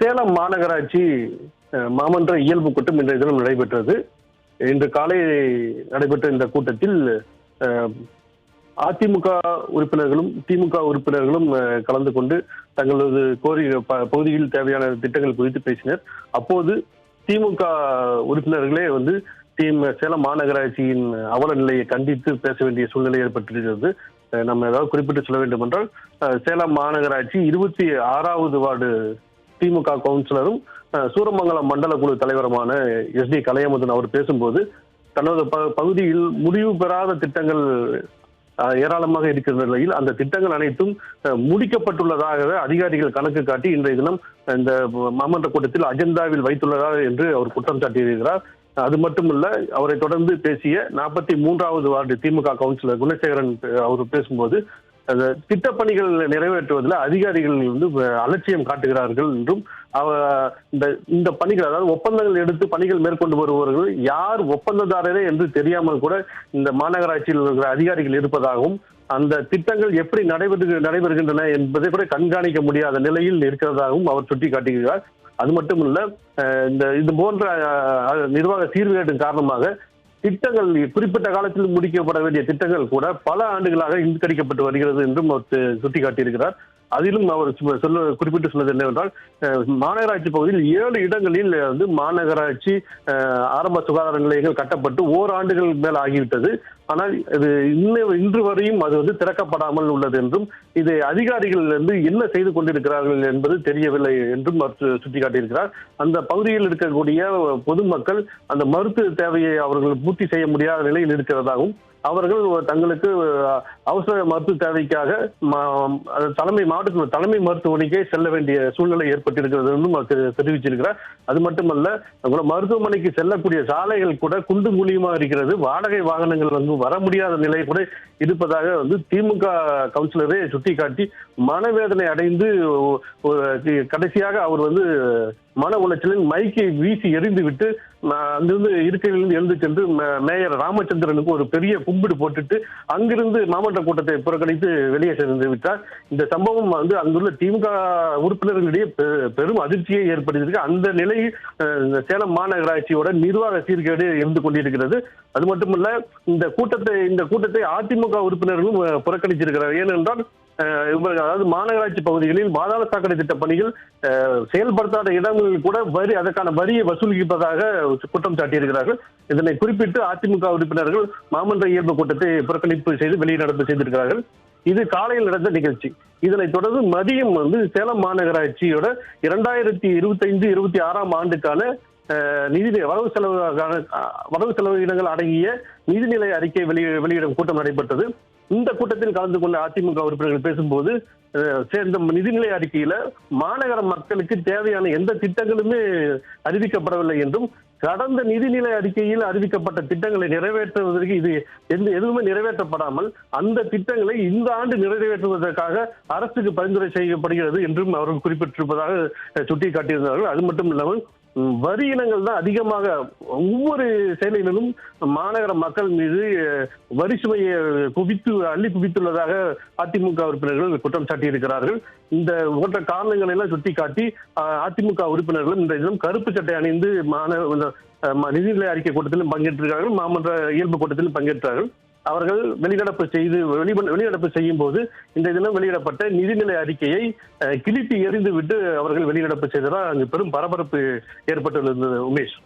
சேலம் மாநகராட்சி மாமன்ற இயல்பு கூட்டம் இன்றைய தினம் நடைபெற்றது. இன்று காலை நடைபெற்ற இந்த கூட்டத்தில் அதிமுக உறுப்பினர்களும் திமுக உறுப்பினர்களும் கலந்து கொண்டு தங்களது பகுதியில் தேவையான திட்டங்கள் குறித்து பேசினர். அப்போது திமுக உறுப்பினர்களே சேலம் மாநகராட்சியின் அவல நிலையை கண்டித்து பேச வேண்டிய சூழ்நிலை ஏற்பட்டிருக்கிறது. நம்ம ஏதாவது குறிப்பிட்டு சொல்ல வேண்டும் என்றால், சேலம் மாநகராட்சி 26வது வார்டு திமுக கவுன்சிலரும் சூரமங்கலம் மண்டல குழு தலைவருமான SD கலையமுதன் அவர் பேசும்போது, தனது பகுதியில் முடிவு பெறாத திட்டங்கள் ஏராளமாக இருக்கிற நிலையில் அந்த திட்டங்கள் அனைத்தும் முடிக்கப்பட்டுள்ளதாக அதிகாரிகள் கணக்கு காட்டி இன்றைய தினம் இந்த மாமன்ற கூட்டத்தில் அஜெண்டாவில் வைத்துள்ளதா என்று அவர் குற்றம் சாட்டியிருக்கிறார். அது மட்டுமல்ல, அவரை தொடர்ந்து பேசிய 43வது வார்டு திமுக கவுன்சிலர் குணசேகரன் அவர் பேசும்போது, திட்டப்பணிகள் நிறைவேற்றுவதில் அதிகாரிகள் அலட்சியம் காட்டுகிறார்கள் என்றும், இந்த பணிகள், அதாவது ஒப்பந்தங்கள் எடுத்து பணிகள் மேற்கொண்டு வருபவர்கள் யார் ஒப்பந்ததாரரே என்று தெரியாமல் கூட இந்த மாநகராட்சியில் இருக்கிற அதிகாரிகள் இருப்பதாகவும், அந்த திட்டங்கள் எப்படி நடைபெறுகின்றன என்பதை கூட கண்காணிக்க முடியாத நிலையில் இருக்கிறதாகவும் அவர் சுட்டிக்காட்டுகிறார். அது மட்டுமல்ல, இது போன்ற நிர்வாக சீர்கேடு காரணமாக திட்டங்கள் குறிப்பிட்ட காலத்தில் முடிக்கப்பட வேண்டிய திட்டங்கள் கூட பல ஆண்டுகளாக இழுத்தடிக்கப்பட்டு வருகிறது என்றும் அவர் சுட்டிக்காட்டியிருக்கிறார். அதிலும் அவர் குறிப்பிட்டு சொன்னது என்னவென்றால், மாநகராட்சி பகுதியில் 7 இடங்களில் மாநகராட்சி ஆரம்ப சுகாதார நிலையங்கள் கட்டப்பட்டு ஓராண்டுகள் மேல் ஆகிவிட்டது. ஆனால் இது இன்று வரையும் அது திறக்கப்படாமல் உள்ளது என்றும், இதை அதிகாரிகள் என்ன செய்து கொண்டிருக்கிறார்கள் என்பது தெரியவில்லை என்றும் அவர் சுட்டிக்காட்டியிருக்கிறார். அந்த பகுதியில் இருக்கக்கூடிய பொதுமக்கள் அந்த மருத்துவ தேவையை அவர்கள் பூர்த்தி செய்ய முடியாத நிலையில் இருக்கிறதாகவும், அவர்கள் தங்களுக்கு அவசர மருத்துவ தேவைக்காக மாவட்டத்தில் தலைமை மருத்துவமனைக்கே செல்ல வேண்டிய சூழ்நிலை ஏற்பட்டிருக்கிறது என்றும் தெரிவிச்சிருக்கிறார். அது மட்டுமல்ல, மருத்துவமனைக்கு செல்லக்கூடிய சாலைகள் கூட குண்டு குழியுமா இருக்கிறது. வாடகை வாகனங்கள் வர முடியாத நிலை கூட இருப்பதாக திமுக கவுன்சிலரே சுட்டிக்காட்டி மனவேதனை அடைந்து கடைசியாக அவர் மன உளைச்சலில் மைக்கை வீசி எறிந்து விட்டு அங்கிருந்து இருக்கையிலிருந்து எழுந்து சென்று மேயர் ராமச்சந்திரனுக்கு ஒரு பெரிய கும்பிடு போட்டுட்டு அங்கிருந்து மாமன்ற கூட்டத்தை புறக்கணித்து வெளியே சென்று விட்டார். இந்த சம்பவம் அங்குள்ள திமுக உறுப்பினர்களிடையே பெரும் அதிர்ச்சியை ஏற்படுத்தியிருக்கு. அந்த நிலையில் சேலம் மாநகராட்சியோட நிர்வாக சீர்கேடு இருந்து கொண்டிருக்கிறது. அது மட்டுமல்ல, இந்த கூட்டத்தை அதிமுக உறுப்பினர்களும் புறக்கணிச்சிருக்கிறார். ஏனென்றால், அதாவது மாநகராட்சி பகுதிகளில் பாதாள சாக்கடை திட்ட பணிகள் செயல்படுத்தாத இடங்களில் கூட அதற்கான வரியை வசூலிப்பதாக குற்றம் சாட்டியிருக்கிறார்கள். இதனை குறிப்பிட்டு அதிமுக உறுப்பினர்கள் மாமன்ற இயல்பு கூட்டத்தை புறக்கணிப்பு செய்து வெளிநடப்பு செய்திருக்கிறார்கள். இது காலையில் நடந்த நிகழ்ச்சி. இதனைத் தொடர்ந்து மதியம் சேலம் மாநகராட்சியோட 2025-26 ஆண்டுக்கான வரவு செலவினங்கள் அடங்கிய நிதிநிலை அறிக்கை வெளியிடும் கூட்டம் நடைபெற்றது. இந்த கூட்டத்தில் கலந்து கொண்ட அதிமுக உறுப்பினர்கள் பேசும்போது, இந்த நிதிநிலை அறிக்கையில மாநகர மக்களுக்கு தேவையான எந்த திட்டங்களுமே அறிவிக்கப்படவில்லை என்றும், கடந்த நிதிநிலை அறிக்கையில் அறிவிக்கப்பட்ட திட்டங்களை நிறைவேற்றுவதற்கு எதுவுமே நிறைவேற்றப்படாமல் அந்த திட்டங்களை இந்த ஆண்டு நிறைவேற்றுவதற்காக அரசுக்கு பரிந்துரை செய்யப்படுகிறது என்றும் அவர்கள் குறிப்பிட்டிருப்பதாக சுட்டிக்காட்டியிருந்தார்கள். அது மட்டும் இல்லாமல், வரி இனங்கள் தான் அதிகமாக ஒவ்வொரு செயலிலும் மாநகர மக்கள் மீது வரி சுமையை அள்ளி குவித்துள்ளதாக அதிமுக உறுப்பினர்கள் குற்றம் சாட்டியிருக்கிறார்கள். இந்த போன்ற காரணங்களை எல்லாம் சுட்டிக்காட்டி அதிமுக உறுப்பினர்களும் இந்த தினம் கருப்பு சட்டை அணிந்து நிதிநிலை அறிக்கை கூட்டத்திலும் பங்கேற்றிருக்கிறார்கள். மாமன்ற இயல்பு கூட்டத்திலும் பங்கேற்றார்கள். அவர்கள் வெளிநடப்பு செய்யும் போது இந்த தினம் வெளியிடப்பட்ட நிதிநிலை அறிக்கையை கிழித்து எறிந்து விட்டு அவர்கள் வெளிநடப்பு செய்ததால் அங்கு பெரும் பரபரப்பு ஏற்பட்டுள்ளது. உமேஷ்.